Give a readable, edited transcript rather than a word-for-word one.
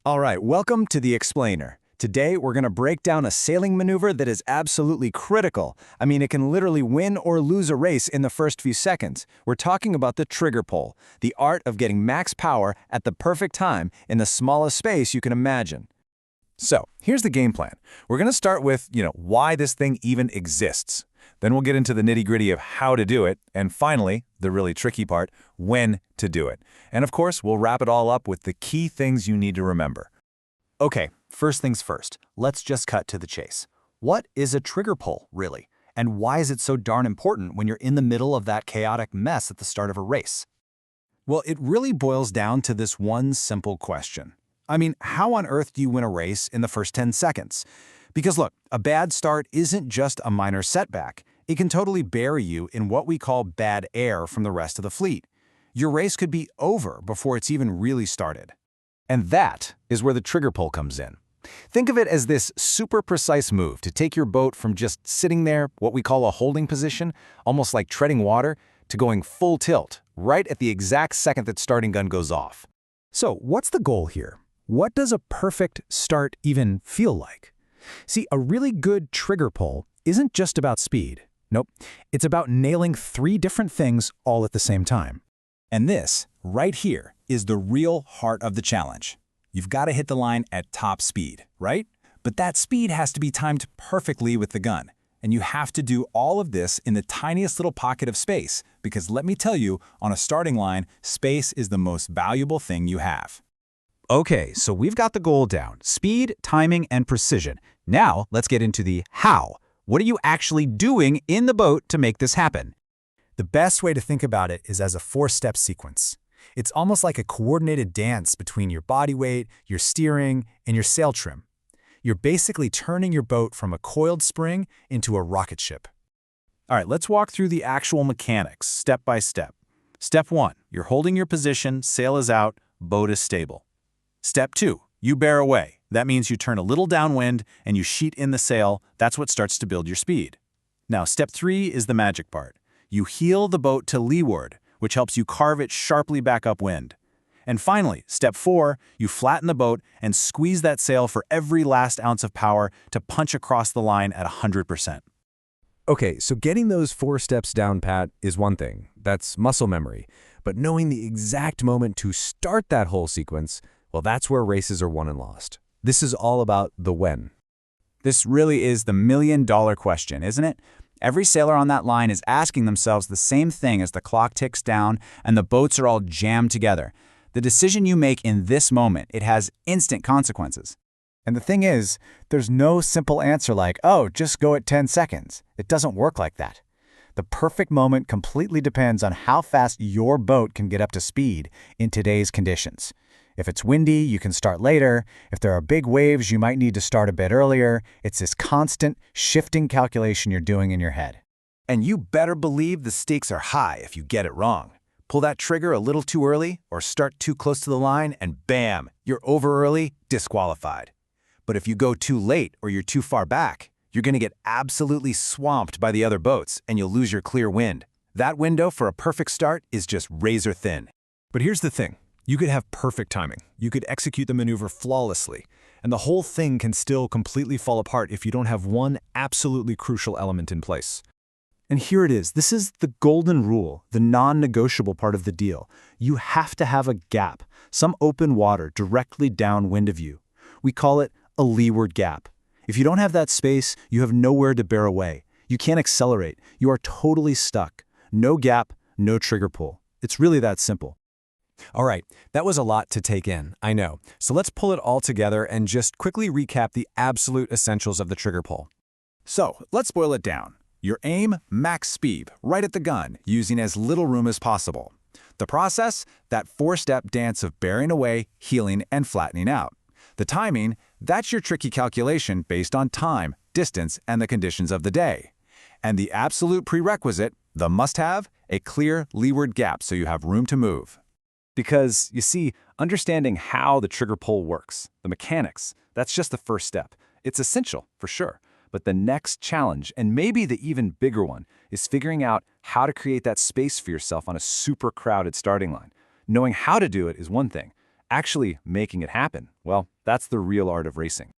All right, welcome to the Explainer. Today, we're going to break down a sailing maneuver that is absolutely critical. I mean, it can literally win or lose a race in the first few seconds. We're talking about the trigger pull, the art of getting max power at the perfect time in the smallest space you can imagine. So, here's the game plan. We're going to start with, why this thing even exists. Then we'll get into the nitty-gritty of how to do it, and finally, the really tricky part, when to do it. And of course, we'll wrap it all up with the key things you need to remember. Okay, first things first, let's just cut to the chase. What is a trigger pull, really? And why is it so darn important when you're in the middle of that chaotic mess at the start of a race? Well, it really boils down to this one simple question. I mean, how on earth do you win a race in the first 10 seconds? Because look, a bad start isn't just a minor setback. It can totally bury you in what we call bad air from the rest of the fleet. Your race could be over before it's even really started. And that is where the trigger pull comes in. Think of it as this super precise move to take your boat from just sitting there, what we call a holding position, almost like treading water, to going full tilt, right at the exact second that starting gun goes off. So what's the goal here? What does a perfect start even feel like? See, a really good trigger pull isn't just about speed. Nope, it's about nailing 3 different things all at the same time. And this, right here, is the real heart of the challenge. You've got to hit the line at top speed, right? But that speed has to be timed perfectly with the gun. And you have to do all of this in the tiniest little pocket of space, because let me tell you, on a starting line, space is the most valuable thing you have. Okay, so we've got the goal down, speed, timing, and precision. Now, let's get into the how. What are you actually doing in the boat to make this happen? The best way to think about it is as a 4-step sequence. It's almost like a coordinated dance between your body weight, your steering, and your sail trim. You're basically turning your boat from a coiled spring into a rocket ship. All right, let's walk through the actual mechanics, step by step. Step 1, you're holding your position, sail is out, boat is stable. Step 2, you bear away. That means you turn a little downwind and you sheet in the sail. That's what starts to build your speed. Now, step 3 is the magic part. You heel the boat to leeward, which helps you carve it sharply back upwind. And finally, step 4, you flatten the boat and squeeze that sail for every last ounce of power to punch across the line at 100%. Okay, so getting those 4 steps down pat is one thing. That's muscle memory. But knowing the exact moment to start that whole sequence, well, that's where races are won and lost. This is all about the when. This really is the million-dollar question, isn't it? Every sailor on that line is asking themselves the same thing as the clock ticks down and the boats are all jammed together. The decision you make in this moment, it has instant consequences. And the thing is, there's no simple answer like, oh, just go at 10 seconds. It doesn't work like that. The perfect moment completely depends on how fast your boat can get up to speed in today's conditions. If it's windy, you can start later. If there are big waves, you might need to start a bit earlier. It's this constant, shifting calculation you're doing in your head. And you better believe the stakes are high if you get it wrong. Pull that trigger a little too early or start too close to the line and bam, you're over early, disqualified. But if you go too late or you're too far back, you're going to get absolutely swamped by the other boats and you'll lose your clear wind. That window for a perfect start is just razor thin. But here's the thing. You could have perfect timing. You could execute the maneuver flawlessly, and the whole thing can still completely fall apart if you don't have one absolutely crucial element in place. And here it is. This is the golden rule, the non-negotiable part of the deal. You have to have a gap, some open water directly downwind of you. We call it a leeward gap. If you don't have that space, you have nowhere to bear away. You can't accelerate. You are totally stuck. No gap, no trigger pull. It's really that simple. All right, that was a lot to take in, I know. So let's pull it all together and just quickly recap the absolute essentials of the trigger pull. So, let's boil it down. Your aim, max speed, right at the gun, using as little room as possible. The process, that 4-step dance of bearing away, heeling, and flattening out. The timing, that's your tricky calculation based on time, distance, and the conditions of the day. And the absolute prerequisite, the must-have, a clear leeward gap so you have room to move. Because, you see, understanding how the trigger pull works, the mechanics, that's just the first step. It's essential, for sure. But the next challenge, and maybe the even bigger one, is figuring out how to create that space for yourself on a super crowded starting line. Knowing how to do it is one thing. Actually making it happen, well, that's the real art of racing.